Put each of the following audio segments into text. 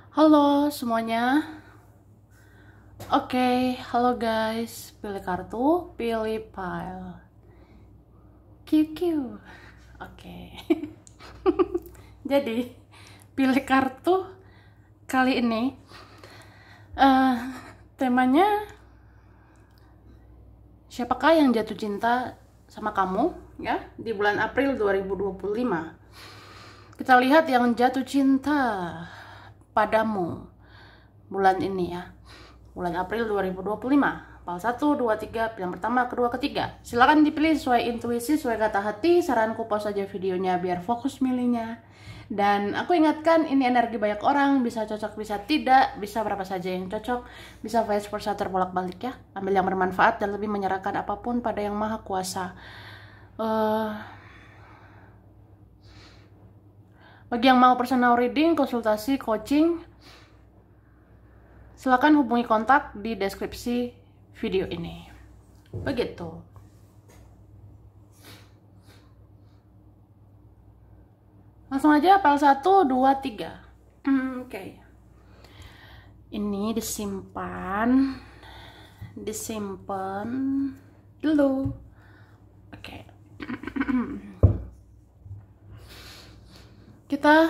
Halo semuanya. Halo guys. Pilih kartu, pilih file. QQ. Jadi, pilih kartu kali ini temanya siapakah yang jatuh cinta sama kamu ya di bulan April 2025. Kita lihat yang jatuh cinta padamu bulan ini ya, bulan April 2025. File 1, 2, 3, pilihan pertama, kedua, ketiga. Silakan dipilih sesuai intuisi, sesuai kata hati. Saranku pause aja videonya biar fokus milihnya. Dan aku ingatkan, ini energi banyak orang, bisa cocok, bisa tidak, bisa berapa saja yang cocok, bisa vice versa terbolak-balik ya. Ambil yang bermanfaat dan lebih menyerahkan apapun pada Yang Maha Kuasa. Bagi yang mau personal reading, konsultasi, coaching, silakan hubungi kontak di deskripsi video ini. Begitu. Langsung aja file 1, 2, 3. Oke. Ini disimpan dulu. Oke. Kita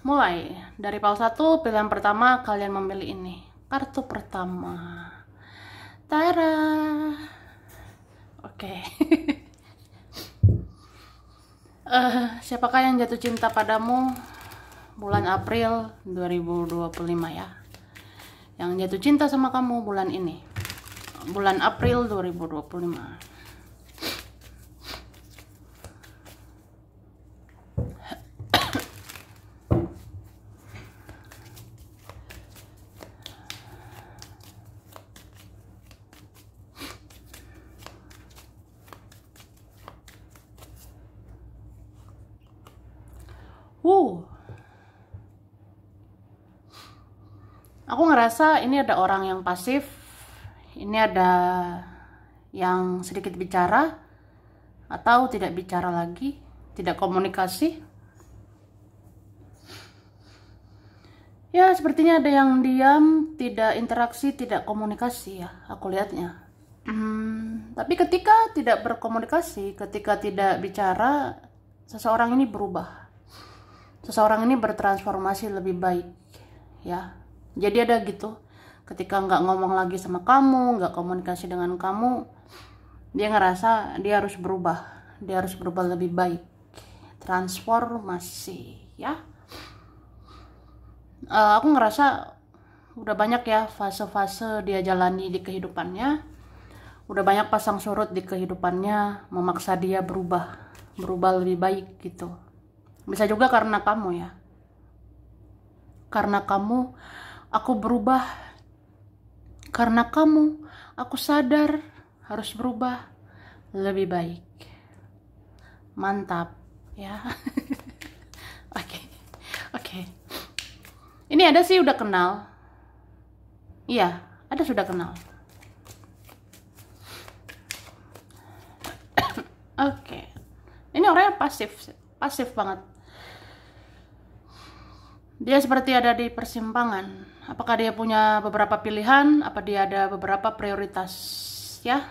mulai dari file 1, pilihan pertama kalian memilih ini. Kartu pertama. Tara. Oke. Siapakah yang jatuh cinta padamu bulan April 2025 ya? Yang jatuh cinta sama kamu bulan ini. Bulan April 2025. Aku ngerasa ini ada orang yang pasif, ini ada yang sedikit bicara, atau tidak bicara lagi, tidak komunikasi. Ya, sepertinya ada yang diam, tidak interaksi, tidak komunikasi ya, aku lihatnya. Tapi ketika tidak berkomunikasi, ketika tidak bicara, seseorang ini berubah. Seseorang ini bertransformasi lebih baik ya. Jadi ada gitu, ketika nggak ngomong lagi sama kamu, nggak komunikasi dengan kamu, dia ngerasa dia harus berubah lebih baik, transformasi ya. Aku ngerasa udah banyak ya fase-fase dia jalani di kehidupannya, udah banyak pasang surut di kehidupannya, memaksa dia berubah lebih baik gitu. Bisa juga karena kamu ya, karena kamu aku berubah, karena kamu aku sadar harus berubah lebih baik. Mantap ya. Oke. Ini ada sih udah kenal. Iya, ada sudah kenal. Oke. Ini orangnya pasif banget. Dia seperti ada di persimpangan. Apakah dia punya beberapa pilihan? Apa dia ada beberapa prioritas? Ya.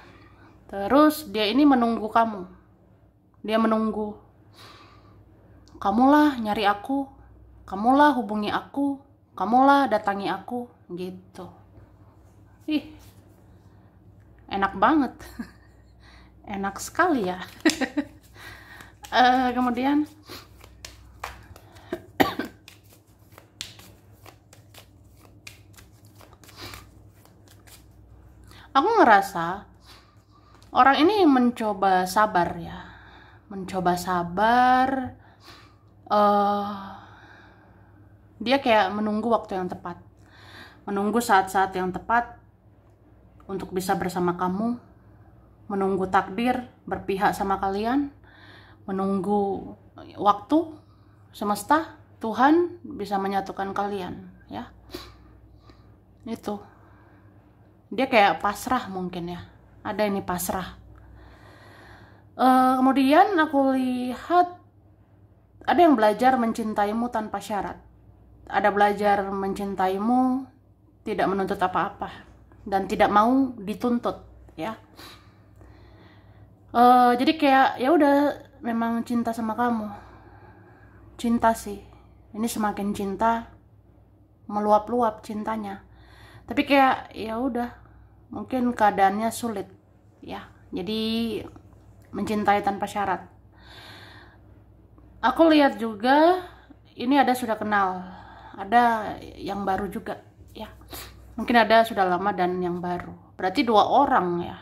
Terus dia ini menunggu kamu. Dia menunggu. Kamulah nyari aku. Kamulah hubungi aku. Kamulah datangi aku. Gitu. Ih. Enak banget. Enak sekali ya. Kemudian aku ngerasa orang ini mencoba sabar ya, dia kayak menunggu waktu yang tepat, menunggu saat-saat yang tepat untuk bisa bersama kamu, menunggu takdir berpihak sama kalian, menunggu waktu semesta, Tuhan bisa menyatukan kalian ya. Itu dia kayak pasrah mungkin ya, ada ini pasrah. Kemudian aku lihat ada yang belajar mencintaimu tanpa syarat. ada belajar mencintaimu, tidak menuntut apa-apa dan tidak mau dituntut, ya. Jadi kayak ya udah, memang cinta sama kamu, cinta sih. Ini semakin cinta, meluap-luap cintanya. Tapi kayak ya udah, mungkin keadaannya sulit, ya. Jadi mencintai tanpa syarat. Aku lihat juga ini ada sudah kenal, ada yang baru juga, ya. Mungkin ada sudah lama dan yang baru. Berarti 2 orang, ya.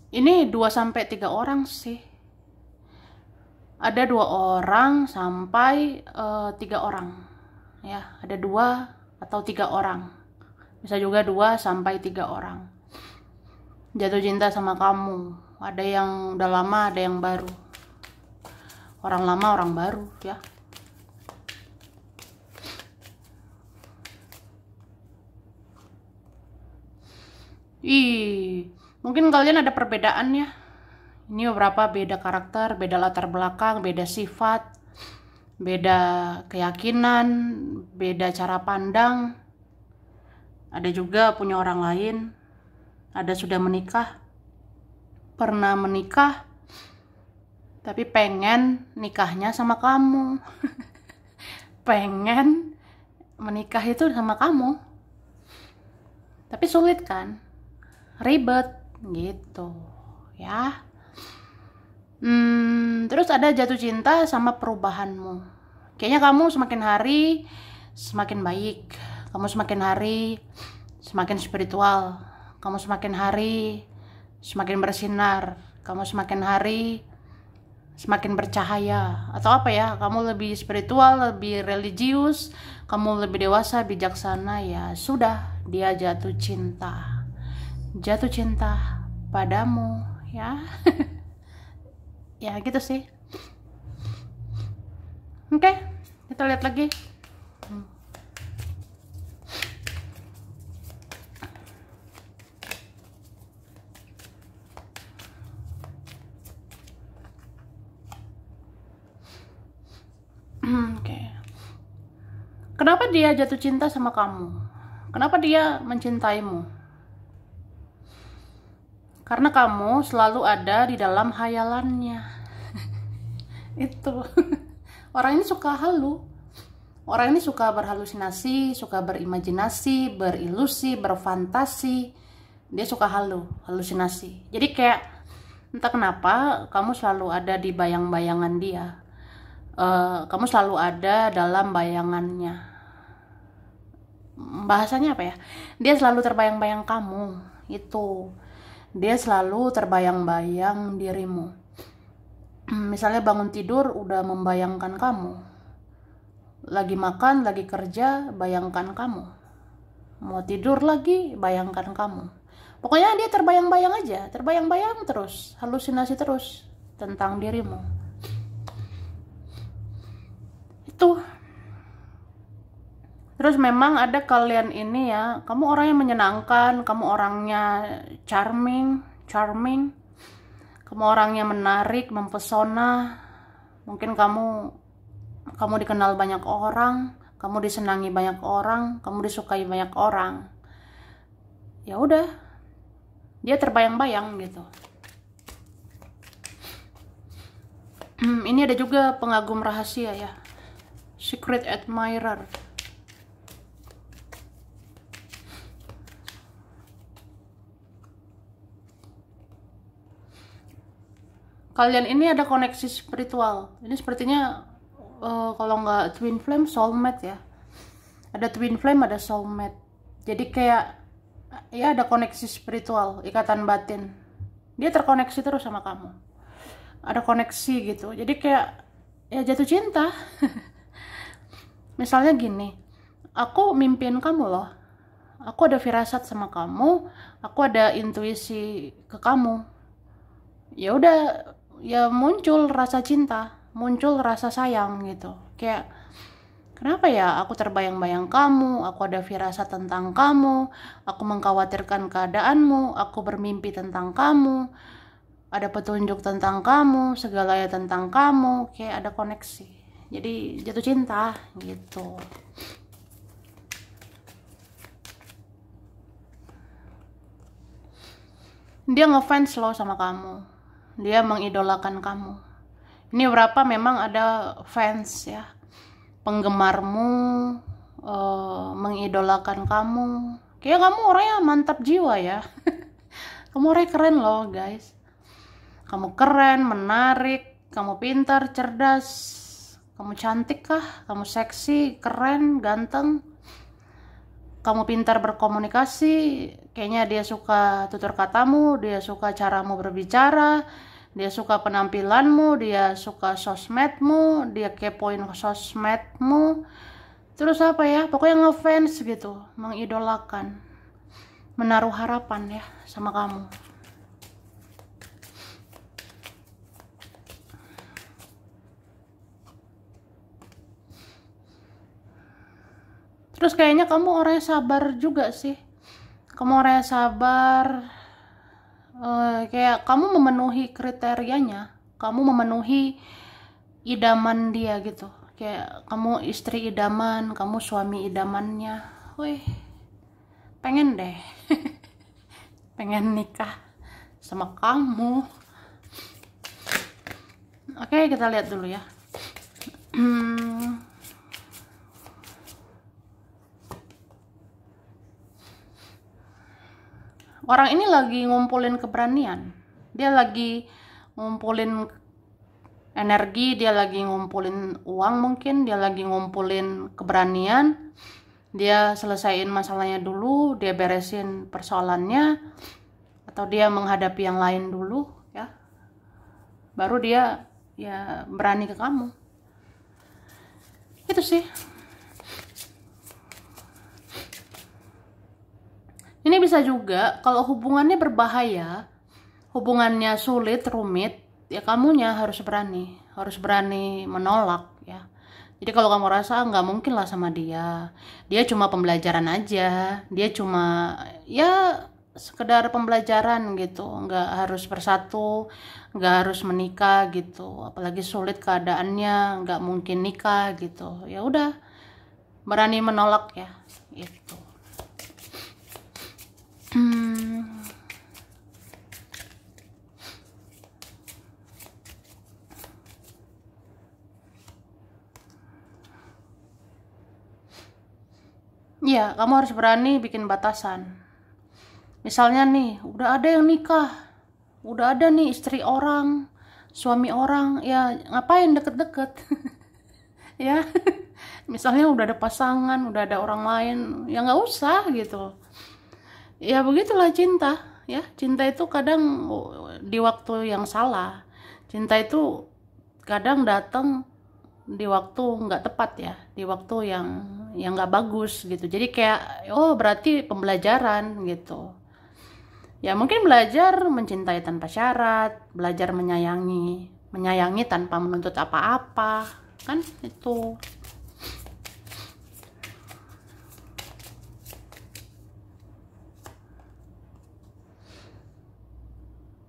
Ini 2 sampai 3 orang sih. Ada 2 orang sampai 3 orang, ya. Ada 2 atau 3 orang. Bisa juga 2 sampai 3 orang. Jatuh cinta sama kamu. Ada yang udah lama, ada yang baru. Orang lama, orang baru, ya. Mungkin kalian ada perbedaan, ya. Ini beberapa beda karakter, beda latar belakang, beda sifat, beda keyakinan, beda cara pandang. Ada juga punya orang lain, ada sudah menikah, pernah menikah, tapi pengen nikahnya sama kamu. Pengen menikah itu sama kamu, tapi sulit kan, ribet gitu, ya. Terus ada jatuh cinta sama perubahanmu. Kayaknya kamu semakin hari semakin baik, kamu semakin hari semakin spiritual, kamu semakin hari semakin bersinar, kamu semakin hari semakin bercahaya, atau apa ya, kamu lebih spiritual, lebih religius, kamu lebih dewasa, bijaksana, ya sudah, dia jatuh cinta padamu, ya. Ya gitu sih. Oke, kita lihat lagi. Oke. Kenapa dia jatuh cinta sama kamu? Kenapa dia mencintaimu? Karena kamu selalu ada di dalam hayalannya. Itu. Orang ini suka halu. Orang ini suka berhalusinasi, suka berimajinasi, berilusi, berfantasi. Dia suka halusinasi. Jadi kayak entah kenapa kamu selalu ada di bayang-bayangan dia. Kamu selalu ada dalam bayangannya. Bahasanya apa ya? Dia selalu terbayang-bayang kamu. Itu. Dia selalu terbayang-bayang dirimu. Misalnya bangun tidur udah membayangkan kamu. Lagi makan, lagi kerja, bayangkan kamu. Mau tidur lagi, bayangkan kamu. Pokoknya dia terbayang-bayang aja, terbayang-bayang terus, halusinasi terus tentang dirimu. Itu. Terus memang ada kalian ini, ya, kamu orang yang menyenangkan, kamu orangnya charming, kamu orangnya menarik, mempesona. Mungkin kamu dikenal banyak orang, kamu disenangi banyak orang, kamu disukai banyak orang. Ya udah, dia terbayang-bayang gitu. Ini ada juga pengagum rahasia, ya, secret admirer. Kalian ini ada koneksi spiritual. Ini sepertinya kalau nggak twin flame, soulmate, ya. Ada twin flame, ada soulmate. Jadi kayak ya ada koneksi spiritual, ikatan batin. Dia terkoneksi terus sama kamu. Ada koneksi gitu. Jadi kayak ya jatuh cinta. Misalnya gini, aku mimpiin kamu loh. Aku ada firasat sama kamu, aku ada intuisi ke kamu. Ya udah, ya muncul rasa cinta, muncul rasa sayang gitu. Kayak kenapa ya aku terbayang-bayang kamu, aku ada firasat tentang kamu, aku mengkhawatirkan keadaanmu, aku bermimpi tentang kamu, ada petunjuk tentang kamu, segalanya tentang kamu, kayak ada koneksi jadi jatuh cinta gitu. Dia ngefans loh sama kamu, dia mengidolakan kamu. Ini berapa memang ada fans ya, penggemarmu, mengidolakan kamu. Kayak kamu orangnya mantap jiwa ya. Kamu orangnya keren loh guys. Kamu keren, menarik, kamu pintar, cerdas, kamu cantik kah, kamu seksi, keren, ganteng, kamu pintar berkomunikasi. Kayaknya dia suka tutur katamu, dia suka caramu berbicara, dia suka penampilanmu, dia suka sosmedmu, dia kepoin sosmedmu. Terus apa ya, pokoknya ngefans gitu, mengidolakan, menaruh harapan ya sama kamu. Terus kayaknya kamu orangnya sabar juga sih. Kamu orangnya sabar, kayak kamu memenuhi kriterianya, kamu memenuhi idaman dia gitu. Kayak kamu istri idaman, kamu suami idamannya. Wih, pengen deh. Pengen nikah sama kamu. Oke, kita lihat dulu ya. Orang ini lagi ngumpulin keberanian, dia lagi ngumpulin energi, dia lagi ngumpulin uang, mungkin dia lagi ngumpulin keberanian. Dia selesaiin masalahnya dulu, dia beresin persoalannya, atau dia menghadapi yang lain dulu ya, baru dia ya berani ke kamu. Itu sih. Ini bisa juga kalau hubungannya berbahaya, hubungannya sulit, rumit, ya kamunya harus berani menolak ya. Jadi kalau kamu rasa nggak mungkin lah sama dia cuma pembelajaran aja, dia cuma ya sekedar pembelajaran gitu, nggak harus bersatu, nggak harus menikah gitu, apalagi sulit keadaannya, nggak mungkin nikah gitu. Ya udah, berani menolak ya itu. Iya, kamu harus berani bikin batasan. Misalnya nih, udah ada yang nikah, udah ada nih istri orang, suami orang, ya ngapain deket-deket? Ya, misalnya udah ada pasangan, udah ada orang lain, ya nggak usah gitu. Ya begitulah cinta ya. Cinta itu kadang di waktu yang salah, cinta itu kadang datang di waktu nggak tepat ya, di waktu yang nggak bagus gitu. Jadi kayak oh berarti pembelajaran gitu ya, mungkin belajar mencintai tanpa syarat, belajar menyayangi tanpa menuntut apa-apa kan itu.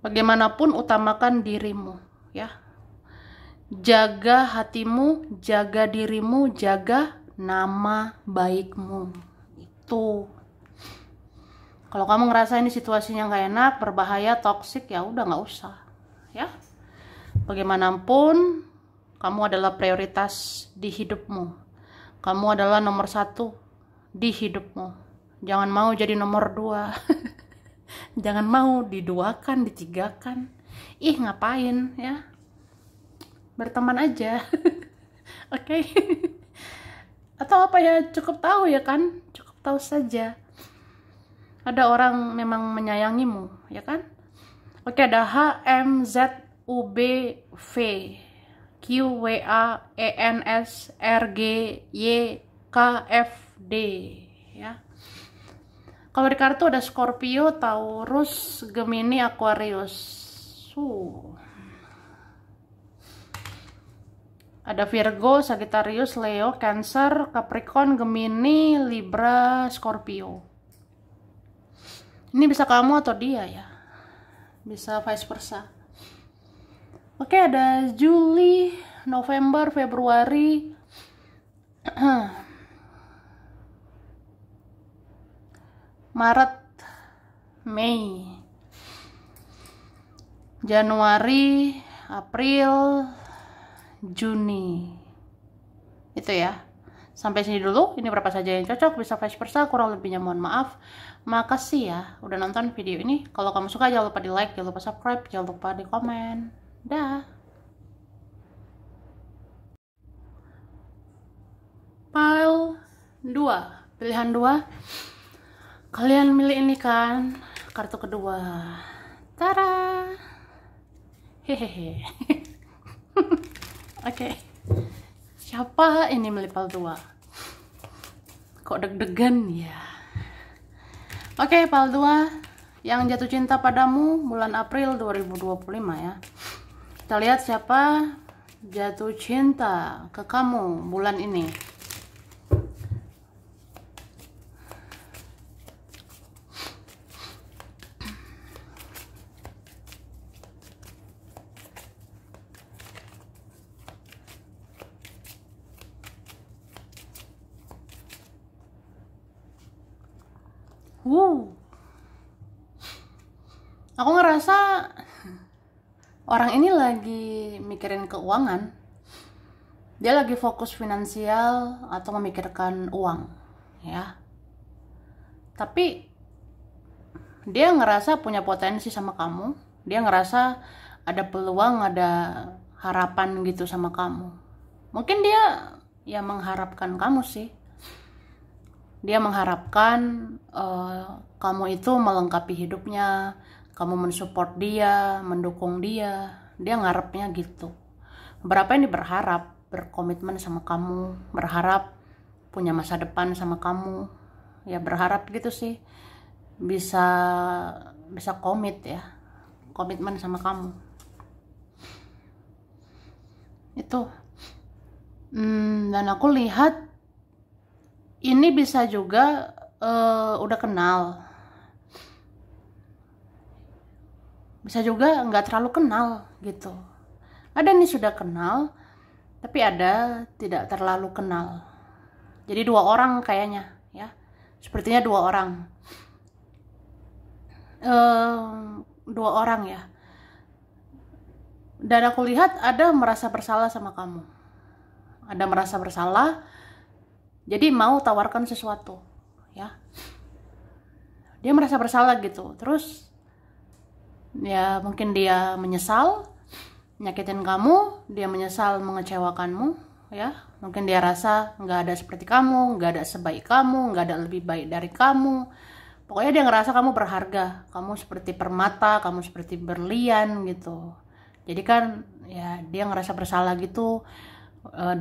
Bagaimanapun utamakan dirimu ya. Jaga hatimu, jaga dirimu, jaga nama baikmu. Itu. Kalau kamu ngerasa ini situasinya nggak enak, berbahaya, toksik, ya udah nggak usah. Ya. Bagaimanapun, kamu adalah prioritas di hidupmu. Kamu adalah nomor 1 di hidupmu. Jangan mau jadi nomor 2. Jangan mau diduakan, ditigakan. Ih, ngapain ya? Berteman aja. Oke. Atau apa ya, cukup tahu ya kan? Cukup tahu saja. Ada orang memang menyayangimu, ya kan? Oke, ada HMZUBV QWAENSRGYKFD ya. Kalau di kartu ada Scorpio, Taurus, Gemini, Aquarius. Ada Virgo, Sagittarius, Leo, Cancer, Capricorn, Gemini, Libra, Scorpio. Ini bisa kamu atau dia ya. Bisa vice versa. Oke, ada Juli, November, Februari, Maret, Mei, Januari, April, Juni. Itu ya. Sampai sini dulu. Ini berapa saja yang cocok, bisa vice versa, kurang lebihnya mohon maaf. Makasih ya udah nonton video ini. Kalau kamu suka jangan lupa di like, jangan lupa subscribe, jangan lupa di komen. Dah. Pile 2, pilihan 2. Kalian milih ini kan, kartu kedua. Tara. Hehehe. Oke. Siapa ini milih pile 2? Kok deg-degan ya? Oke, pile 2 yang jatuh cinta padamu bulan April 2025 ya. Kita lihat siapa jatuh cinta ke kamu bulan ini. Aku ngerasa orang ini lagi mikirin keuangan. Dia lagi fokus finansial atau memikirkan uang, ya. Tapi dia ngerasa punya potensi sama kamu. Dia ngerasa ada peluang, ada harapan gitu sama kamu. Mungkin dia ya mengharapkan kamu sih. Dia mengharapkan kamu itu melengkapi hidupnya, kamu mensupport dia, mendukung dia. Dia ngarepnya gitu. Beberapa ini berharap berkomitmen sama kamu, berharap punya masa depan sama kamu. Ya berharap gitu sih. Bisa komit ya. Komitmen sama kamu. Itu. Dan aku lihat ini bisa juga udah kenal, bisa juga nggak terlalu kenal gitu. Ada nih sudah kenal, tapi ada tidak terlalu kenal. Jadi 2 orang kayaknya ya, sepertinya 2 orang, 2 orang ya. Dan aku lihat ada merasa bersalah sama kamu, ada merasa bersalah. Jadi mau tawarkan sesuatu, ya. Dia merasa bersalah gitu. Terus, ya mungkin dia menyesal nyakitin kamu, dia menyesal mengecewakanmu, ya. Mungkin dia rasa nggak ada seperti kamu, nggak ada sebaik kamu, nggak ada lebih baik dari kamu. Pokoknya dia ngerasa kamu berharga, kamu seperti permata, kamu seperti berlian gitu. Jadi kan, ya dia ngerasa bersalah gitu.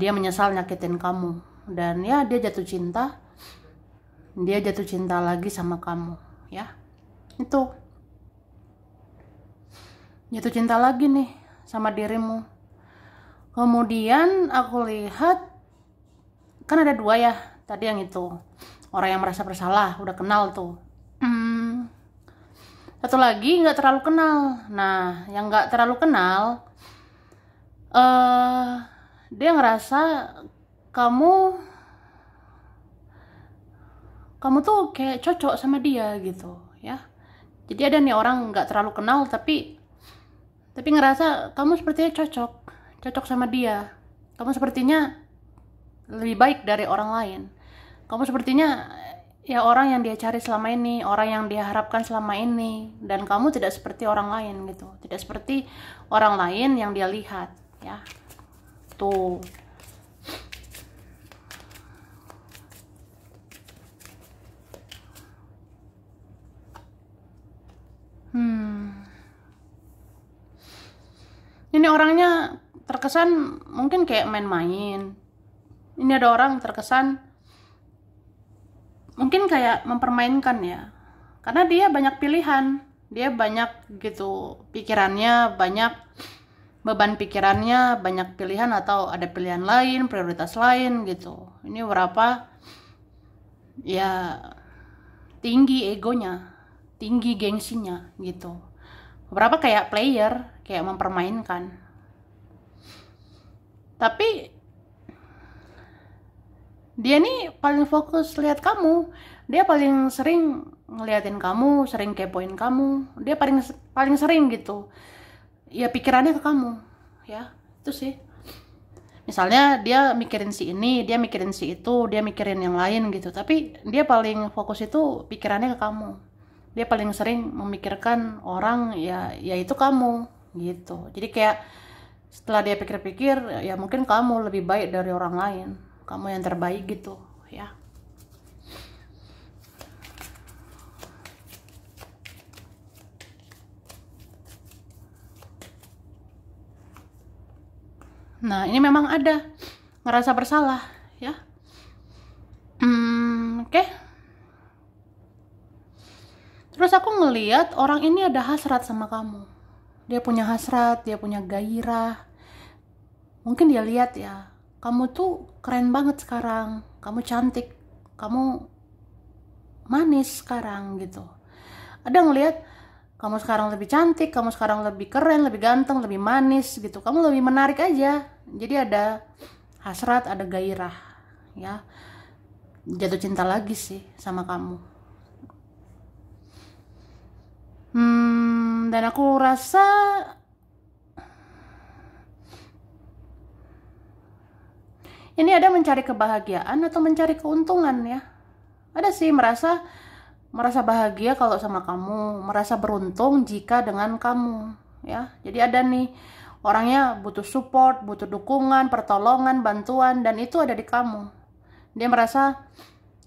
Dia menyesal nyakitin kamu. Dan ya dia jatuh cinta lagi sama kamu ya. Itu jatuh cinta lagi nih sama dirimu. Kemudian aku lihat kan ada 2 ya tadi, yang itu orang yang merasa bersalah udah kenal tuh. Satu lagi nggak terlalu kenal. Nah yang nggak terlalu kenal, dia ngerasa kamu tuh kayak cocok sama dia gitu ya. Jadi ada nih orang nggak terlalu kenal tapi ngerasa kamu sepertinya cocok sama dia. Kamu sepertinya lebih baik dari orang lain. Kamu sepertinya ya orang yang dia cari selama ini, orang yang dia harapkan selama ini. Dan kamu tidak seperti orang lain gitu, tidak seperti orang lain yang dia lihat ya. Tuh. Ini orangnya terkesan mungkin kayak main-main. Ini ada orang terkesan mungkin kayak mempermainkan ya. Karena dia banyak pilihan, dia banyak gitu pikirannya, banyak beban pikirannya, banyak pilihan atau ada pilihan lain, prioritas lain gitu. Ini berapa ya, tinggi egonya, tinggi gengsinya gitu. Beberapa kayak player, kayak mempermainkan. Tapi dia nih paling fokus lihat kamu. Dia paling sering ngeliatin kamu, sering kepoin kamu. Dia paling sering gitu. Ya pikirannya ke kamu, ya. Itu sih. Misalnya dia mikirin si ini, dia mikirin si itu, dia mikirin yang lain gitu. Tapi dia paling fokus itu pikirannya ke kamu. Dia paling sering memikirkan orang ya itu kamu gitu. Jadi kayak setelah dia pikir-pikir, ya mungkin kamu lebih baik dari orang lain, kamu yang terbaik gitu ya. Nah ini memang ada ngerasa bersalah ya. Oke. Terus aku ngeliat orang ini ada hasrat sama kamu. Dia punya hasrat, dia punya gairah. Mungkin dia lihat ya, kamu tuh keren banget sekarang, kamu cantik, kamu manis sekarang gitu. Ada ngelihat kamu sekarang lebih cantik, kamu sekarang lebih keren, lebih ganteng, lebih manis gitu. Kamu lebih menarik aja. Jadi ada hasrat, ada gairah ya. Jatuh cinta lagi sih sama kamu. Dan aku rasa ini ada mencari kebahagiaan atau mencari keuntungan ya. Ada sih merasa bahagia kalau sama kamu, merasa beruntung jika dengan kamu ya. Jadi ada nih orangnya butuh support, butuh dukungan, pertolongan, bantuan, dan itu ada di kamu. Dia merasa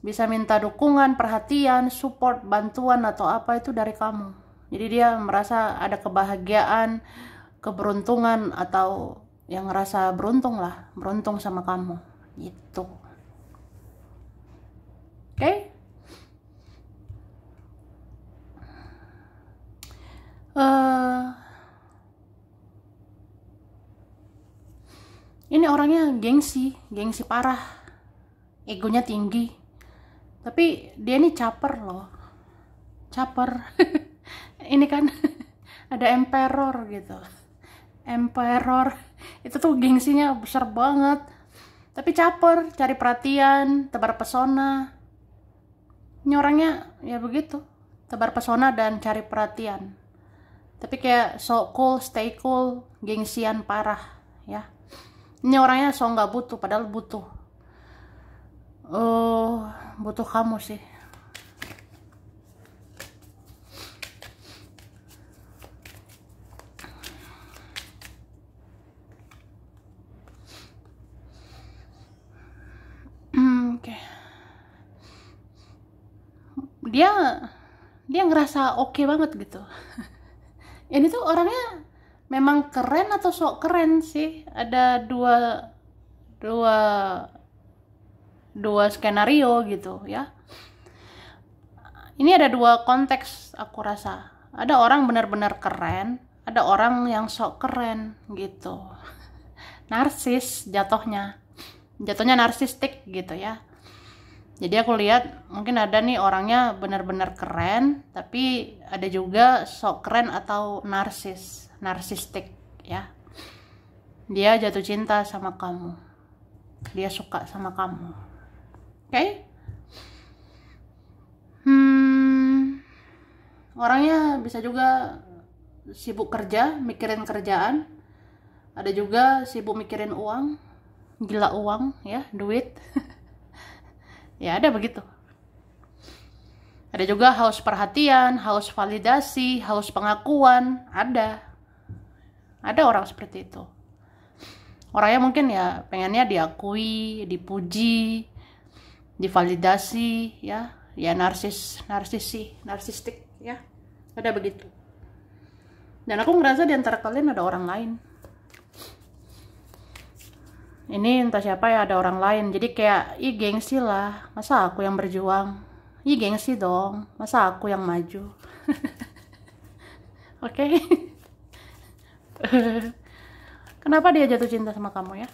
bisa minta dukungan, perhatian, support, bantuan atau apa itu dari kamu. Jadi dia merasa ada kebahagiaan, keberuntungan, atau yang ngerasa beruntung lah, beruntung sama kamu gitu. Oke? Ini orangnya gengsi parah, egonya tinggi. Tapi dia ini caper loh, caper. Ini kan ada emperor gitu, emperor itu tuh gengsinya besar banget. Tapi caper, cari perhatian, tebar pesona. Ini orangnya ya begitu, tebar pesona dan cari perhatian. Tapi kayak so cool, stay cool, gengsian parah ya. Ini orangnya so nggak butuh, padahal butuh. Butuh kamu sih. Oke. Dia ngerasa oke banget gitu. Ini tuh orangnya memang keren atau sok keren sih. Ada dua skenario gitu ya. Ini ada dua konteks aku rasa. Ada orang benar-benar keren, ada orang yang sok keren gitu. Narsis jatuhnya narsistik gitu ya. Jadi aku lihat mungkin ada nih orangnya benar-benar keren, tapi ada juga sok keren atau narsistik ya. Dia jatuh cinta sama kamu, dia suka sama kamu. Oke? Orangnya bisa juga sibuk kerja, mikirin kerjaan. Ada juga sibuk mikirin uang, gila uang ya, duit. Ya ada begitu. Ada juga haus perhatian, haus validasi, haus pengakuan. Ada orang seperti itu. Orangnya mungkin ya pengennya diakui, dipuji, divalidasi ya. Ya narsistik ya. Ada begitu. Dan aku ngerasa di antara kalian ada orang lain. Ini entah siapa ya, ada orang lain. Jadi kayak, ih gengsi lah, masa aku yang berjuang? Ih gengsi dong, masa aku yang maju? Oke. Kenapa dia jatuh cinta sama kamu ya?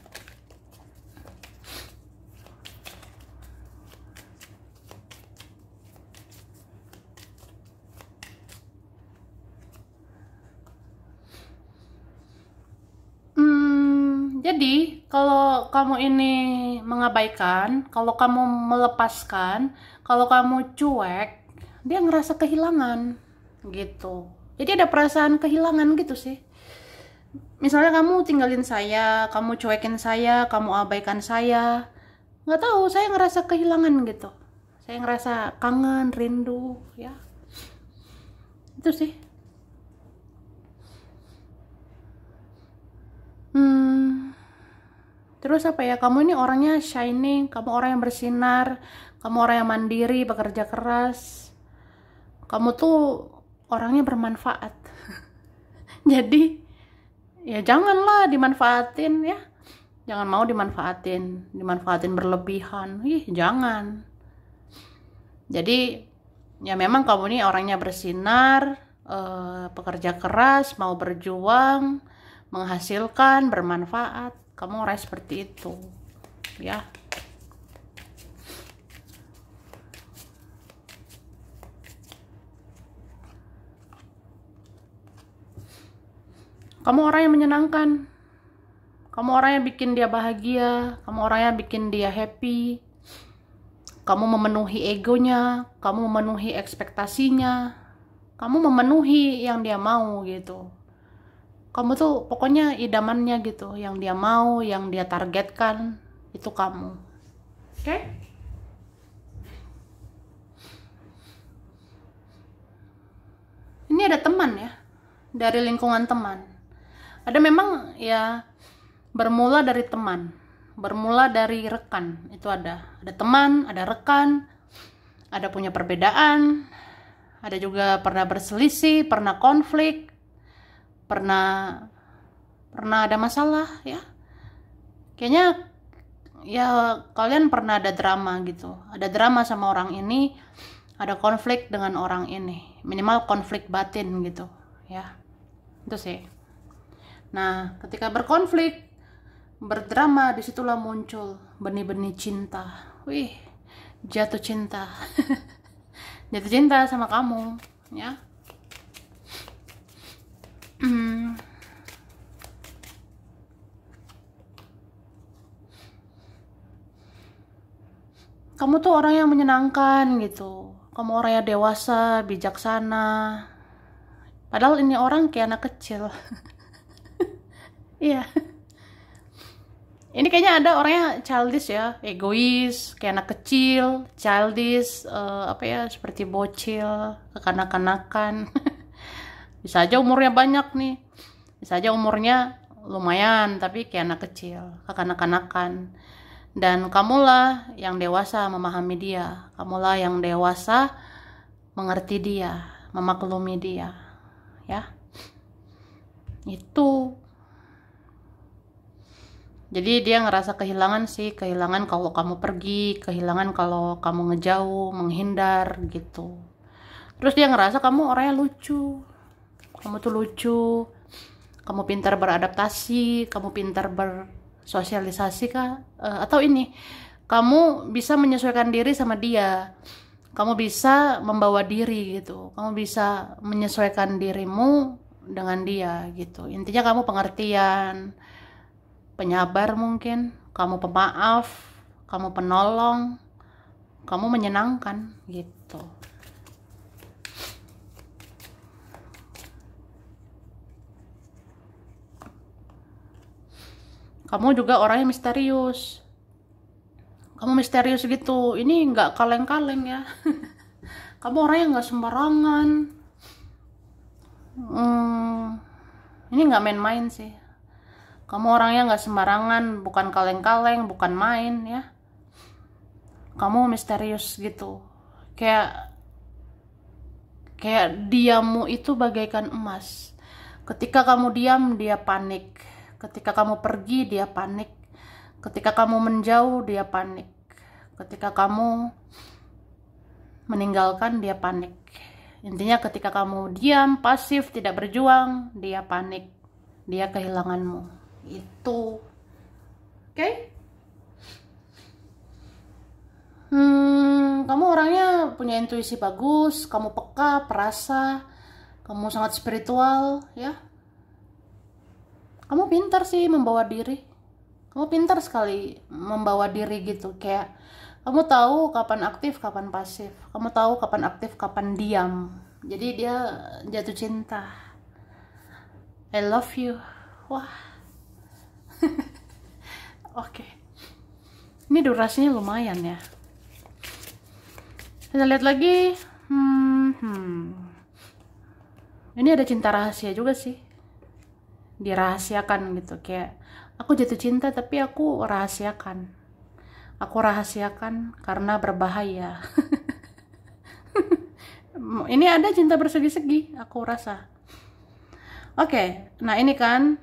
Jadi kalau kamu ini mengabaikan, kalau kamu melepaskan, kalau kamu cuek, dia ngerasa kehilangan gitu. Jadi ada perasaan kehilangan gitu sih. Misalnya kamu tinggalin saya, kamu cuekin saya, kamu abaikan saya, nggak tahu, saya ngerasa kehilangan gitu. Saya ngerasa kangen, rindu, ya. Itu sih. Terus apa ya, kamu ini orangnya shining, kamu orang yang bersinar, kamu orang yang mandiri, bekerja keras. Kamu tuh orangnya bermanfaat. Jadi ya janganlah dimanfaatin ya. Jangan mau dimanfaatin berlebihan. Jangan. Jadi ya memang kamu ini orangnya bersinar, pekerja keras, mau berjuang, menghasilkan, bermanfaat. Kamu orang seperti itu, ya. Kamu orang yang menyenangkan. Kamu orang yang bikin dia bahagia. Kamu orang yang bikin dia happy. Kamu memenuhi egonya. Kamu memenuhi ekspektasinya. Kamu memenuhi yang dia mau gitu. Kamu tuh pokoknya idamannya gitu, yang dia mau, yang dia targetkan, itu kamu. Oke? Ini ada teman ya, dari lingkungan teman. Ada memang ya, bermula dari teman, bermula dari rekan, itu ada. Ada teman, ada rekan, ada punya perbedaan, ada juga pernah berselisih, pernah konflik, pernah ada masalah ya. Kayaknya ya kalian pernah ada drama gitu. Ada drama sama orang ini, ada konflik dengan orang ini. Minimal konflik batin gitu ya. Itu sih. Nah, ketika berkonflik, berdrama, disitulah muncul benih-benih cinta. Wih, jatuh cinta. Jatuh cinta sama kamu ya. Kamu tuh orang yang menyenangkan gitu. Kamu orang yang dewasa, bijaksana. Padahal ini orang kayak anak kecil. Iya. Ini kayaknya ada orangnya childish ya, egois, kayak anak kecil, childish, apa ya, seperti bocil, kekanak-kanakan. Bisa aja umurnya banyak nih, bisa aja umurnya lumayan, tapi kayak anak kecil, kekanak-kanakan. Dan kamulah yang dewasa memahami dia, kamulah yang dewasa mengerti dia, memaklumi dia, ya. Itu. Jadi dia ngerasa kehilangan sih, kehilangan kalau kamu pergi, kehilangan kalau kamu ngejauh, menghindar gitu. Terus dia ngerasa kamu orangnya lucu. Kamu tuh lucu, kamu pintar beradaptasi, kamu pintar bersosialisasi kah? Atau ini, kamu bisa menyesuaikan diri sama dia, kamu bisa membawa diri gitu, kamu bisa menyesuaikan dirimu dengan dia gitu. Intinya kamu pengertian, penyabar mungkin, kamu pemaaf, kamu penolong, kamu menyenangkan gitu. Kamu juga orangnya misterius. Kamu misterius gitu. Ini nggak kaleng-kaleng ya. Kamu orangnya nggak sembarangan. Ini nggak main-main sih. Kamu orangnya nggak sembarangan, bukan kaleng-kaleng, bukan main ya. Kamu misterius gitu. Kayak diammu itu bagaikan emas. Ketika kamu diam, dia panik. Ketika kamu pergi, dia panik. Ketika kamu menjauh, dia panik. Ketika kamu meninggalkan, dia panik. Intinya ketika kamu diam, pasif, tidak berjuang, dia panik. Dia kehilanganmu. Itu. Oke? Kamu orangnya punya intuisi bagus, kamu peka, perasa, kamu sangat spiritual, ya. Kamu pintar sih membawa diri. Kamu pintar sekali membawa diri gitu, kayak kamu tahu kapan aktif, kapan pasif. Kamu tahu kapan aktif, kapan diam. Jadi dia jatuh cinta. I love you. Wah. Oke. Ini durasinya lumayan ya. Kita lihat lagi. Ini ada cinta rahasia juga sih. Dirahasiakan gitu, kayak aku jatuh cinta tapi aku rahasiakan. Aku rahasiakan karena berbahaya. Ini ada cinta bersegi-segi, aku rasa. Oke, nah ini kan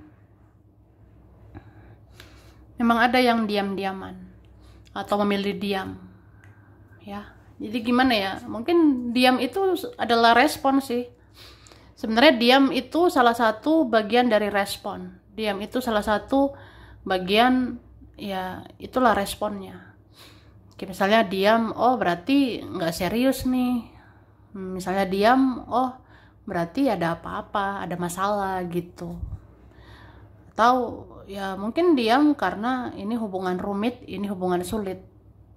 memang ada yang diam-diaman atau memilih diam. Ya. Jadi gimana ya? Mungkin diam itu adalah respon sih. Sebenarnya diam itu salah satu bagian dari respon. Diam itu salah satu bagian, ya itulah responnya. Kayak misalnya diam, oh berarti nggak serius nih. Misalnya diam, oh berarti ada apa-apa, ada masalah gitu. Atau ya mungkin diam karena ini hubungan rumit, ini hubungan sulit.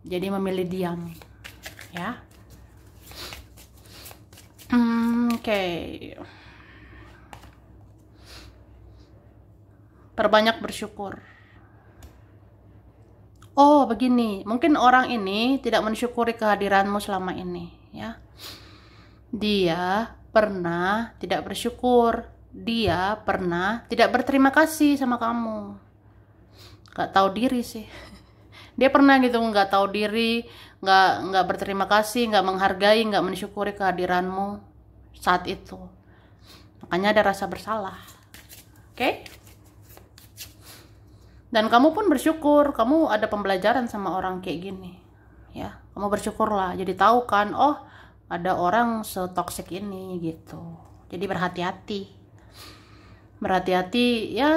Jadi memilih diam. Ya. Oke. Perbanyak bersyukur. Oh, begini. Mungkin orang ini tidak mensyukuri kehadiranmu selama ini, ya. Dia pernah tidak bersyukur. Dia pernah tidak berterima kasih sama kamu. Gak tahu diri sih. Dia pernah gitu nggak tahu diri, nggak berterima kasih, nggak menghargai, nggak mensyukuri kehadiranmu saat itu. Makanya ada rasa bersalah. Oke? Dan kamu pun bersyukur, kamu ada pembelajaran sama orang kayak gini. Ya, kamu bersyukurlah. Jadi tahu kan, oh ada orang setoksik ini gitu. Jadi berhati-hati. Berhati-hati ya,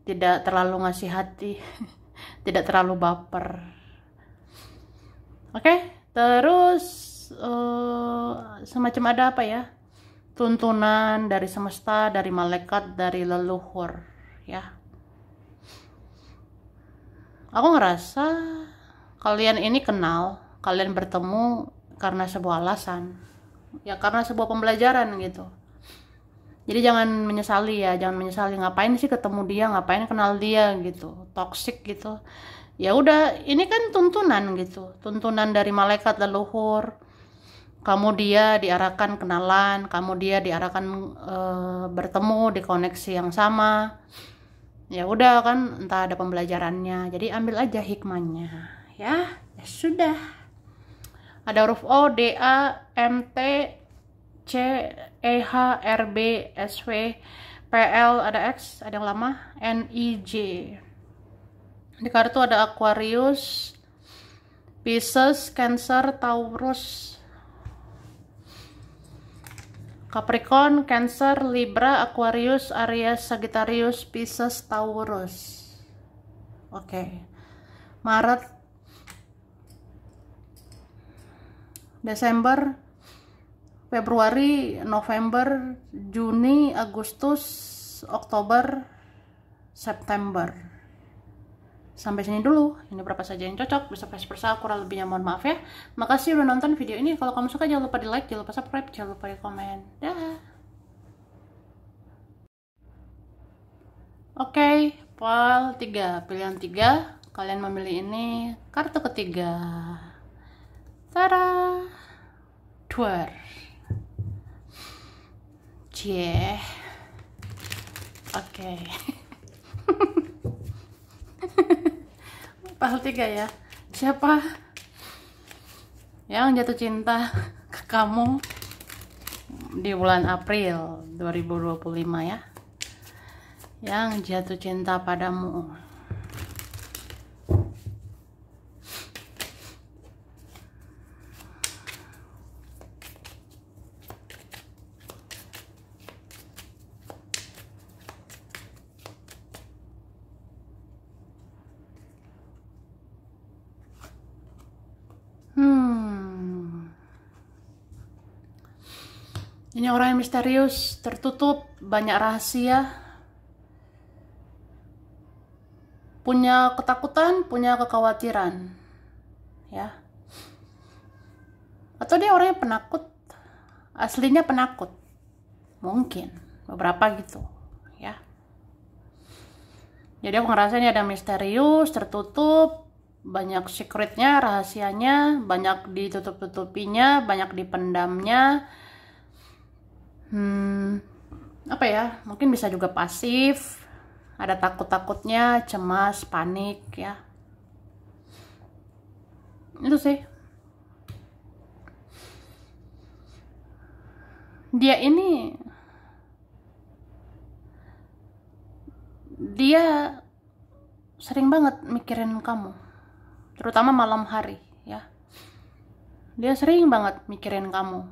tidak terlalu ngasih hati. Tidak terlalu baper. Oke, terus semacam ada apa ya? Tuntunan dari semesta, dari malaikat, dari leluhur, ya. Aku ngerasa kalian ini kenal, kalian bertemu karena sebuah alasan. Ya karena sebuah pembelajaran gitu. Jadi jangan menyesali ya, jangan menyesali ngapain sih ketemu dia, ngapain kenal dia gitu, toksik gitu. Ya udah, ini kan tuntunan gitu, tuntunan dari malaikat leluhur. Kamu dia diarahkan kenalan, kamu dia diarahkan bertemu di koneksi yang sama. Ya udah kan, entah ada pembelajarannya. Jadi ambil aja hikmahnya, ya. Ya sudah. Ada huruf O, D, A, M, T, C, E, H, R, B, S, V, P, L, ada X, ada yang lama, N, I, J. Di kartu ada Aquarius, Pisces, Cancer, Taurus, Capricorn, Cancer, Libra, Aquarius, Aries, Sagittarius, Pisces, Taurus. Oke. Maret, Desember, Februari, November, Juni, Agustus, Oktober, September. Sampai sini dulu. Ini berapa saja yang cocok, bisa vice versa, kurang lebihnya mohon maaf ya. Makasih udah nonton video ini. Kalau kamu suka jangan lupa di like, jangan lupa subscribe, jangan lupa di komen. Dah. Oke, file 3, pilihan 3. Kalian memilih ini, kartu ketiga. Tada. Dwar. Cie. Oke. Pasal 3 ya. Siapa yang jatuh cinta ke kamu di bulan April 2025 ya? Yang jatuh cinta padamu. Ini orang yang misterius, tertutup, banyak rahasia. punya ketakutan, punya kekhawatiran, ya. Atau dia orangnya penakut, aslinya penakut, mungkin beberapa gitu, ya. Jadi aku ngerasa ini ada misterius, tertutup, banyak secretnya, rahasianya, banyak ditutup-tutupinya, banyak dipendamnya. Apa ya? Mungkin bisa juga pasif. Ada takut-takutnya, cemas, panik, ya. Itu sih. Dia sering banget mikirin kamu. Terutama malam hari, ya. Dia sering banget mikirin kamu.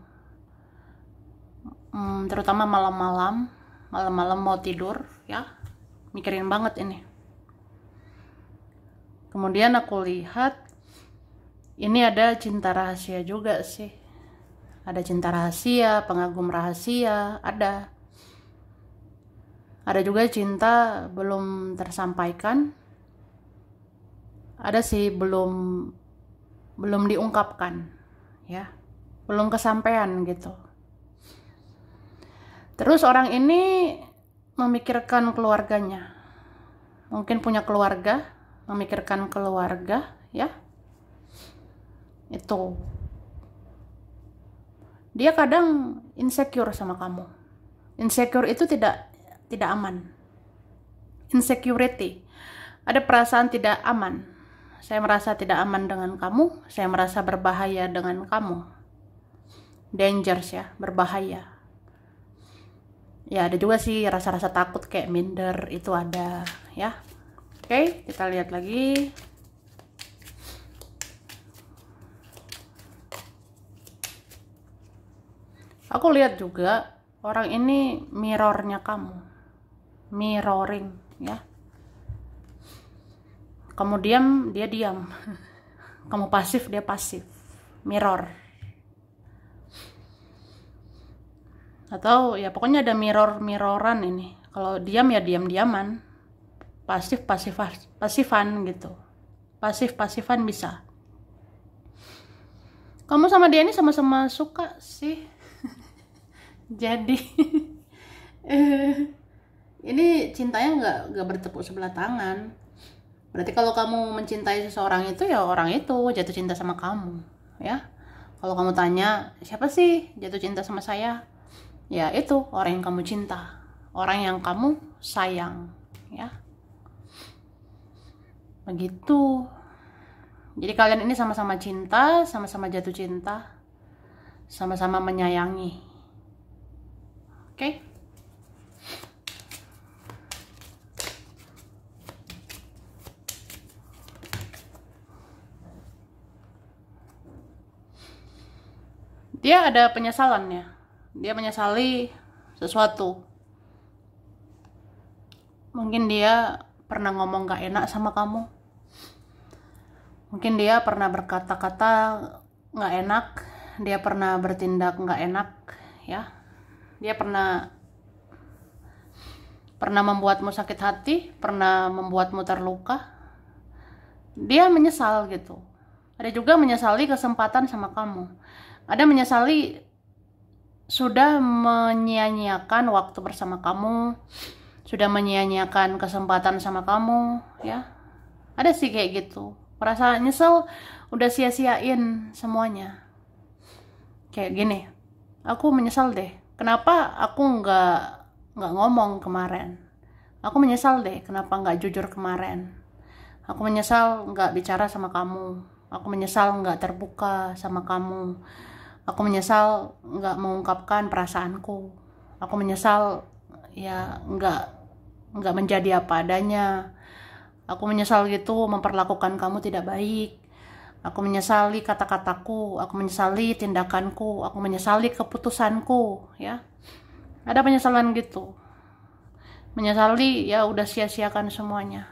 Terutama malam-malam mau tidur, ya. Mikirin banget ini. Kemudian aku lihat ini ada cinta rahasia juga sih. Ada cinta rahasia, pengagum rahasia, ada. Ada juga cinta belum tersampaikan. Ada sih belum diungkapkan, ya. Belum kesampaian gitu. Terus orang ini memikirkan keluarganya. Mungkin punya keluarga, memikirkan keluarga, ya. Itu. Dia kadang insecure sama kamu. Insecure itu tidak aman. Insecurity. Ada perasaan tidak aman. Saya merasa tidak aman dengan kamu, saya merasa berbahaya dengan kamu. Dangerous, ya, berbahaya. Ya, ada juga sih rasa-rasa takut kayak minder, itu ada, ya. Oke, kita lihat lagi. Aku lihat juga orang ini mirrornya kamu. Mirroring, ya. Kamu diam, dia diam. Kamu pasif, dia pasif. Mirror. Atau ya pokoknya ada mirroran ini. Kalau diam ya diam-diaman. Pasifan gitu. Pasif-pasifan bisa. Kamu sama dia ini sama-sama suka sih. Jadi ini cintanya nggak bertepuk sebelah tangan. Berarti kalau kamu mencintai seseorang itu, ya orang itu jatuh cinta sama kamu, ya. Kalau kamu tanya, siapa sih jatuh cinta sama saya? Ya itu, orang yang kamu cinta. Orang yang kamu sayang, ya. Begitu. Jadi kalian ini sama-sama cinta, sama-sama jatuh cinta, sama-sama menyayangi. Oke? Dia ada penyesalannya. Dia menyesali sesuatu. Mungkin dia pernah ngomong gak enak sama kamu. Mungkin dia pernah berkata-kata gak enak. Dia pernah bertindak gak enak, ya. Dia pernah membuatmu sakit hati, pernah membuatmu terluka. Dia menyesal gitu. Ada juga menyesali kesempatan sama kamu. Ada menyesali sudah menyia-nyiakan waktu bersama kamu, sudah menyia-nyiakan kesempatan sama kamu, ya. Ada sih kayak gitu. Merasa nyesel udah sia-siain semuanya. Kayak gini. Aku menyesal deh. Kenapa aku nggak ngomong kemarin? Aku menyesal deh kenapa nggak jujur kemarin. Aku menyesal nggak bicara sama kamu. Aku menyesal nggak terbuka sama kamu. Aku menyesal nggak mengungkapkan perasaanku. Aku menyesal ya nggak menjadi apa adanya. Aku menyesal gitu memperlakukan kamu tidak baik. Aku menyesali kata-kataku. Aku menyesali tindakanku. Aku menyesali keputusanku, ya. Ada penyesalan gitu. Menyesali ya udah sia-siakan semuanya.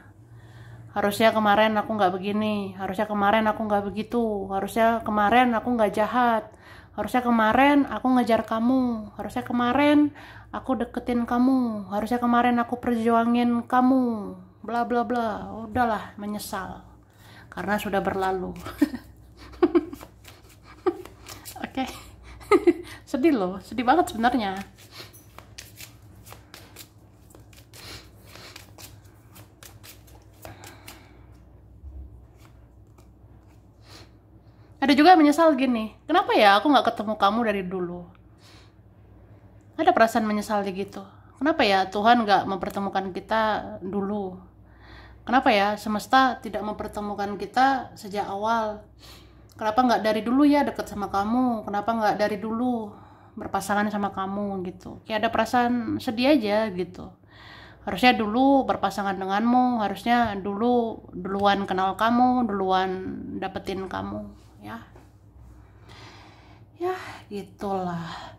Harusnya kemarin aku nggak begini. Harusnya kemarin aku nggak begitu. Harusnya kemarin aku nggak jahat. Harusnya kemarin aku ngejar kamu. Harusnya kemarin aku deketin kamu. Harusnya kemarin aku perjuangin kamu. bla bla bla. Udahlah, menyesal karena sudah berlalu. Oke. Sedih loh, sedih banget sebenarnya. Ada juga menyesal gini, kenapa ya aku nggak ketemu kamu dari dulu? Ada perasaan menyesal gitu. Kenapa ya Tuhan nggak mempertemukan kita dulu? Kenapa ya semesta tidak mempertemukan kita sejak awal? Kenapa nggak dari dulu ya deket sama kamu? Kenapa nggak dari dulu berpasangan sama kamu gitu? Kayak ada perasaan sedih aja gitu. Harusnya dulu berpasangan denganmu, harusnya duluan kenal kamu, duluan dapetin kamu, ya. Ya, gitulah.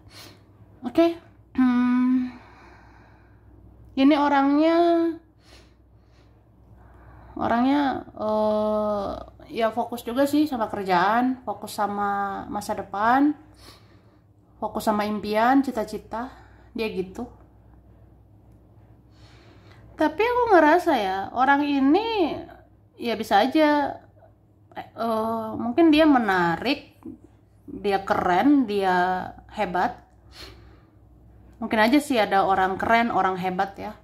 Oke. Ini orangnya ya fokus juga sih sama kerjaan, fokus sama masa depan, fokus sama impian, cita-cita, dia gitu. Tapi aku ngerasa ya orang ini ya bisa aja mungkin dia menarik, dia keren, dia hebat. Mungkin aja sih ada orang keren, orang hebat ya,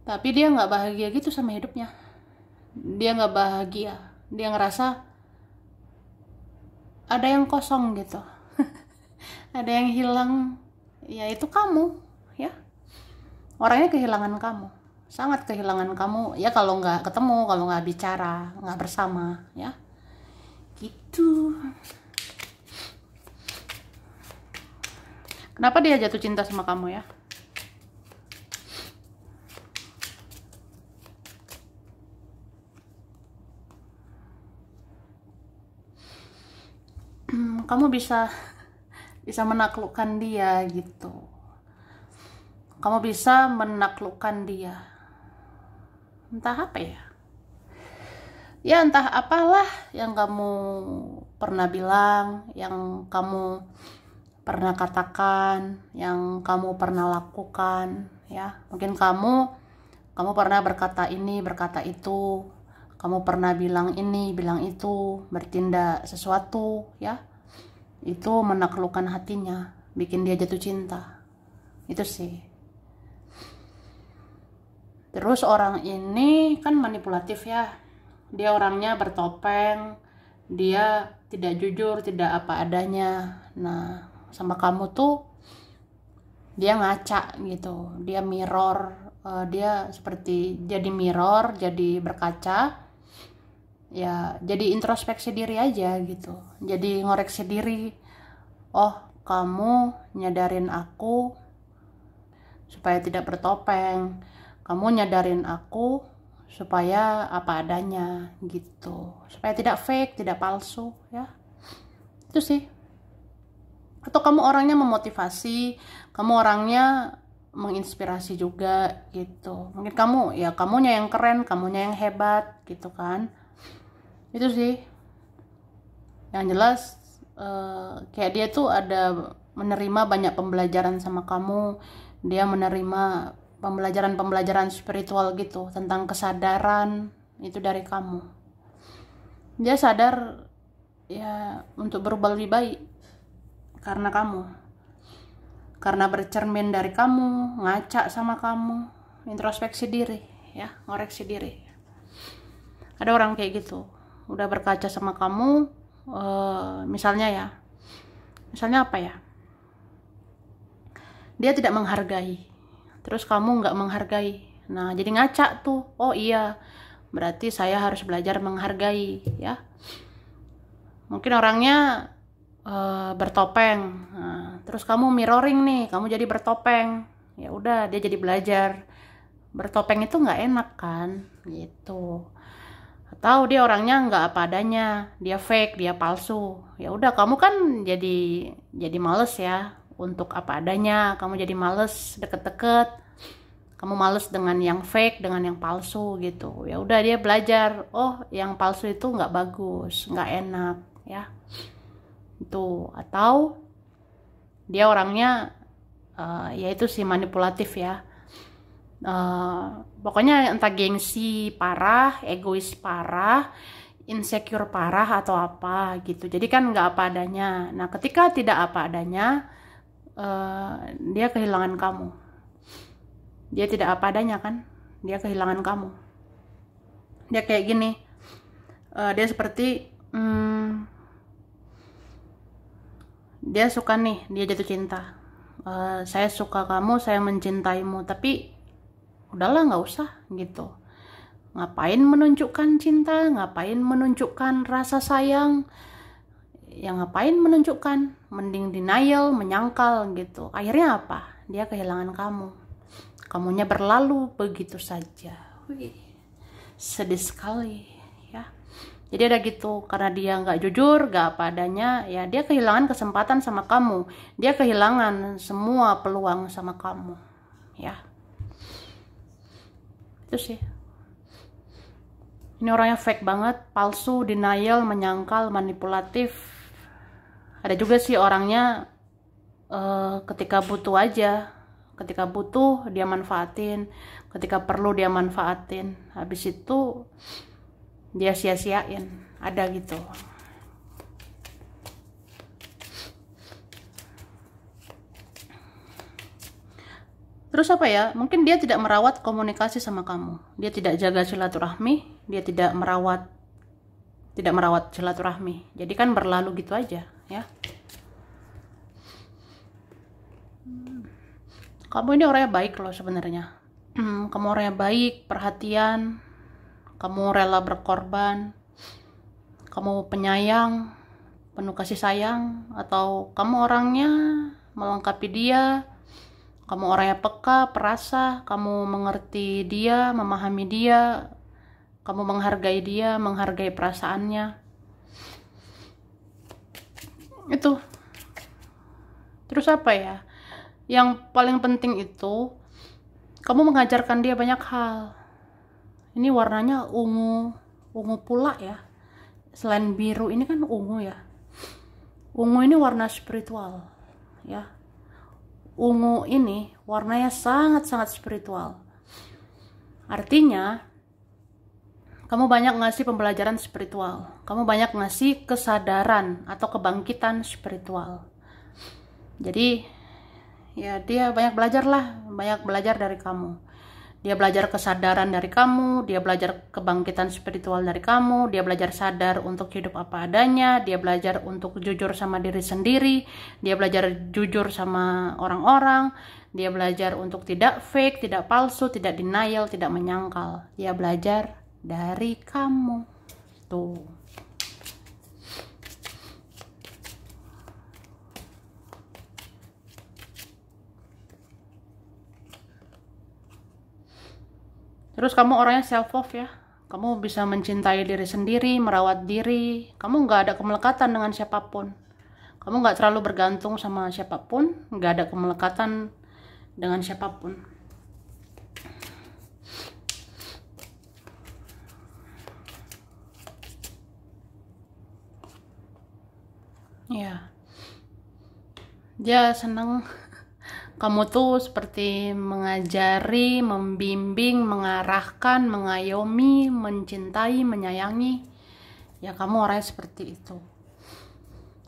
tapi dia nggak bahagia gitu sama hidupnya. Dia nggak bahagia, dia ngerasa ada yang kosong gitu. Ada yang hilang, ya itu kamu ya. Orangnya kehilangan kamu, sangat kehilangan kamu ya, kalau nggak ketemu, kalau nggak bicara, nggak bersama ya gitu. Kenapa dia jatuh cinta sama kamu ya? Kamu bisa menaklukkan dia gitu. Kamu bisa menaklukkan dia. Entah apa ya? Ya entah apalah yang kamu pernah bilang, yang kamu pernah katakan, yang kamu pernah lakukan ya. Mungkin kamu pernah berkata ini, berkata itu, kamu pernah bilang ini, bilang itu, bertindak sesuatu ya. Itu menaklukkan hatinya, bikin dia jatuh cinta. Itu sih. Terus orang ini kan manipulatif ya. Dia orangnya bertopeng, dia tidak jujur, tidak apa adanya. Nah, sama kamu tuh dia ngaca gitu, dia mirror, dia seperti jadi mirror, jadi berkaca ya, jadi introspeksi diri aja gitu, jadi ngoreksi diri. Oh, kamu nyadarin aku supaya tidak bertopeng, kamu nyadarin aku supaya apa adanya gitu, supaya tidak fake, tidak palsu ya. Itu sih. Atau kamu orangnya memotivasi, kamu orangnya menginspirasi juga gitu. Mungkin kamu ya, kamunya yang keren, kamunya yang hebat gitu kan. Itu sih. Yang jelas kayak dia tuh ada menerima banyak pembelajaran sama kamu. Dia menerima pembelajaran spiritual gitu tentang kesadaran itu dari kamu. Dia sadar ya untuk berubah lebih baik karena kamu, karena bercermin dari kamu, ngaca sama kamu, introspeksi diri ya, ngoreksi diri. Ada orang kayak gitu, udah berkaca sama kamu, misalnya apa ya, dia tidak menghargai, terus kamu nggak menghargai. Nah jadi ngaca tuh, oh iya berarti saya harus belajar menghargai ya. Mungkin orangnya bertopeng, nah, terus kamu mirroring nih, kamu jadi bertopeng, ya udah dia jadi belajar. Bertopeng itu nggak enak kan gitu. Atau dia orangnya nggak apa adanya, dia fake, dia palsu, ya udah kamu kan jadi males ya untuk apa adanya, kamu jadi males deket-deket, kamu males dengan yang fake, dengan yang palsu gitu. Ya udah dia belajar, oh yang palsu itu nggak bagus, nggak enak ya itu. Atau dia orangnya yaitu si manipulatif ya, Pokoknya entah gengsi parah, egois parah, insecure parah atau apa gitu. Jadi kan nggak apa adanya. Nah, ketika tidak apa adanya, dia kehilangan kamu. Dia tidak apa adanya kan, dia kehilangan kamu. Dia kayak gini, dia seperti dia suka nih, dia jatuh cinta. Saya suka kamu, saya mencintaimu, tapi udahlah nggak usah gitu. Ngapain menunjukkan cinta, ngapain menunjukkan rasa sayang, yang ngapain menunjukkan, mending denial, menyangkal gitu. Akhirnya apa? Dia kehilangan kamu. Kamunya berlalu begitu saja. Wih, sedih sekali ya. Jadi ada gitu, karena dia nggak jujur, nggak apa adanya, ya dia kehilangan kesempatan sama kamu. Dia kehilangan semua peluang sama kamu ya. Itu sih. Ini orangnya fake banget, palsu, denial, menyangkal, manipulatif. Ada juga sih orangnya ketika butuh aja. Ketika butuh dia manfaatin, ketika perlu dia manfaatin. Habis itu dia sia-siain. Ada gitu. Terus apa ya? Mungkin dia tidak merawat komunikasi sama kamu. Dia tidak jaga silaturahmi, dia tidak merawat silaturahmi. Jadi kan berlalu gitu aja, ya. Kamu ini orangnya baik loh sebenarnya. Kamu orangnya baik, perhatian, kamu rela berkorban, kamu penyayang, penuh kasih sayang, atau kamu orangnya melengkapi dia. Kamu orangnya peka, perasa, kamu mengerti dia, memahami dia, kamu menghargai dia, menghargai perasaannya. Itu. Terus apa ya? Yang paling penting itu, kamu mengajarkan dia banyak hal. Ini warnanya ungu pula ya. Selain biru, ini kan ungu ya. Ungu ini warna spiritual, ya. Ungu ini warnanya sangat-sangat spiritual. Artinya, kamu banyak ngasih pembelajaran spiritual. Kamu banyak ngasih kesadaran atau kebangkitan spiritual. Jadi, ya dia banyak belajar lah. Banyak belajar dari kamu. Dia belajar kesadaran dari kamu, dia belajar kebangkitan spiritual dari kamu, dia belajar sadar untuk hidup apa adanya, dia belajar untuk jujur sama diri sendiri, dia belajar jujur sama orang-orang, dia belajar untuk tidak fake, tidak palsu, tidak denial, tidak menyangkal. Dia belajar dari kamu. Tuh. Terus kamu orangnya self love ya. Kamu bisa mencintai diri sendiri, merawat diri. Kamu nggak ada kemelekatan dengan siapapun. Kamu nggak terlalu bergantung sama siapapun. Nggak ada kemelekatan dengan siapapun. Ya. Dia senang kamu tuh seperti mengajari, membimbing, mengarahkan, mengayomi, mencintai, menyayangi. Ya kamu orangnya seperti itu.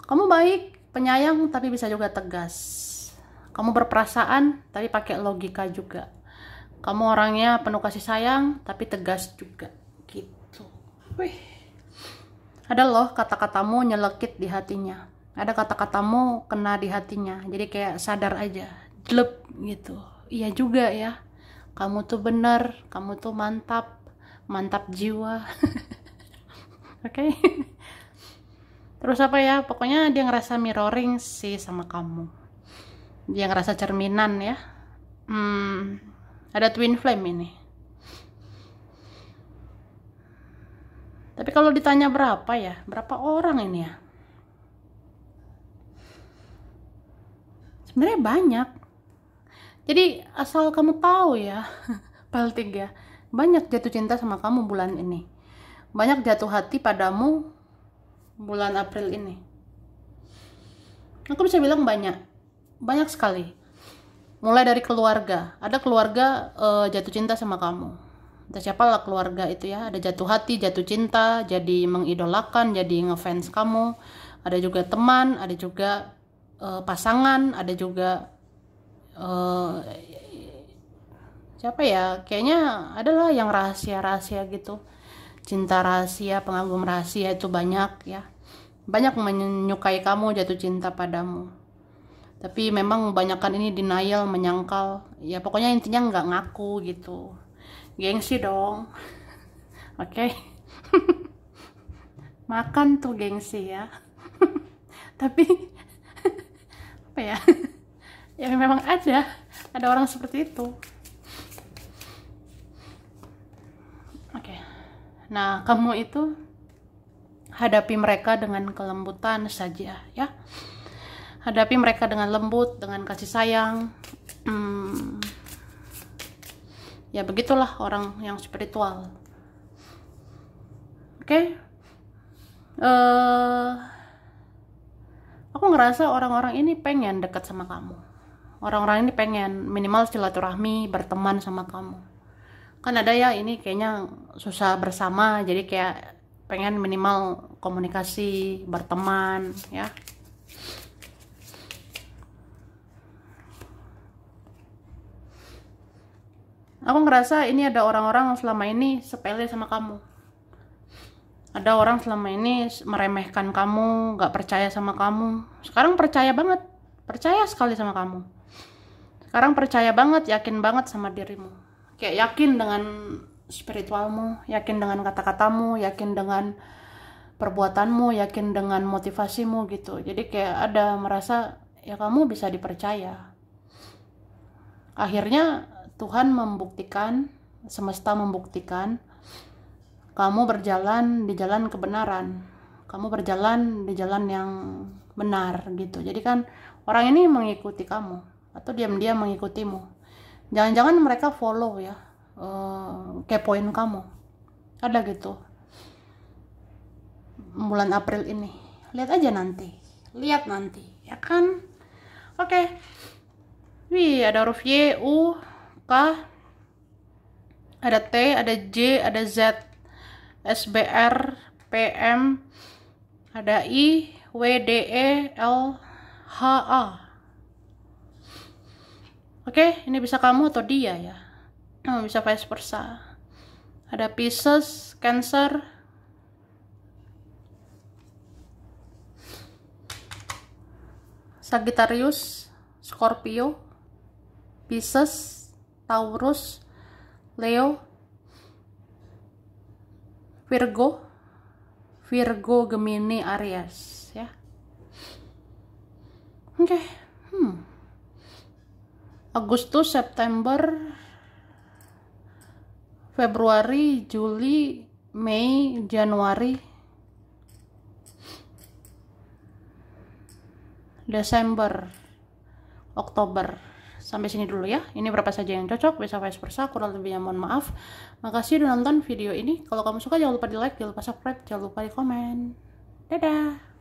Kamu baik, penyayang, tapi bisa juga tegas. Kamu berperasaan, tapi pakai logika juga. Kamu orangnya penuh kasih sayang, tapi tegas juga. Gitu. Wih. Ada loh kata-katamu nyelekit di hatinya. Ada kata-katamu kena di hatinya. Jadi kayak sadar aja. Jelek gitu. Iya juga ya. Kamu tuh bener, kamu tuh mantap. Mantap jiwa. Oke. Terus apa ya? Pokoknya dia ngerasa mirroring sih sama kamu. Dia ngerasa cerminan ya. Ada twin flame ini. Tapi kalau ditanya berapa ya? Berapa orang ini ya? Sebenarnya banyak. Jadi asal kamu tahu ya, Pal 3, banyak jatuh cinta sama kamu bulan ini. Banyak jatuh hati padamu bulan April ini. Aku bisa bilang banyak. Banyak sekali. Mulai dari keluarga. Ada keluarga jatuh cinta sama kamu. Entah siapalah keluarga itu ya. Ada jatuh hati, jatuh cinta, jadi mengidolakan, jadi ngefans kamu. Ada juga teman, ada juga pasangan, ada juga siapa ya? Kayaknya adalah yang rahasia-rahasia gitu. Cinta rahasia, pengagum rahasia itu banyak ya. Banyak menyukai kamu, jatuh cinta padamu. Tapi memang kebanyakan ini denial, menyangkal. Ya pokoknya intinya nggak ngaku gitu. Gengsi dong. Oke. Makan tuh gengsi ya. Tapi apa ya? Ya memang ada orang seperti itu. Oke. Nah, kamu itu hadapi mereka dengan kelembutan saja ya. Hadapi mereka dengan lembut, dengan kasih sayang. Ya begitulah orang yang spiritual. Oke. Aku ngerasa orang-orang ini pengen dekat sama kamu. Orang-orang ini pengen minimal silaturahmi, berteman sama kamu. Kan ada ya ini kayaknya susah bersama, jadi kayak pengen minimal komunikasi, berteman ya. Aku ngerasa ini ada orang-orang yang selama ini sepele sama kamu. Ada orang selama ini meremehkan kamu, gak percaya sama kamu. Sekarang percaya banget, percaya sekali sama kamu. Sekarang percaya banget, yakin banget sama dirimu. Kayak yakin dengan spiritualmu, yakin dengan kata-katamu, yakin dengan perbuatanmu, yakin dengan motivasimu gitu. Jadi kayak ada merasa ya kamu bisa dipercaya. Akhirnya Tuhan membuktikan, semesta membuktikan kamu berjalan di jalan kebenaran. Kamu berjalan di jalan yang benar gitu. Jadi kan orang ini mengikuti kamu atau diam-diam mengikutimu. Jangan-jangan mereka follow ya, kepoin kamu. Ada gitu. Bulan April ini. Lihat aja nanti. Lihat nanti, ya kan? Oke. Wih, ada huruf Y, U, K, ada T, ada J, ada Z, SBR, PM, ada I, W, D, E, L, H, A. Oke, ini bisa kamu atau dia ya. Bisa vice versa. Ada Pisces, Cancer, Sagittarius, Scorpio, Pisces, Taurus, Leo, Virgo, Gemini, Aries ya. Oke. Agustus, September, Februari, Juli, Mei, Januari, Desember, Oktober. Sampai sini dulu ya. Ini berapa saja yang cocok, bisa vice versa, kurang lebihnya mohon maaf. Makasih udah nonton video ini. Kalau kamu suka jangan lupa di like, jangan lupa subscribe, jangan lupa di komen. Dadah.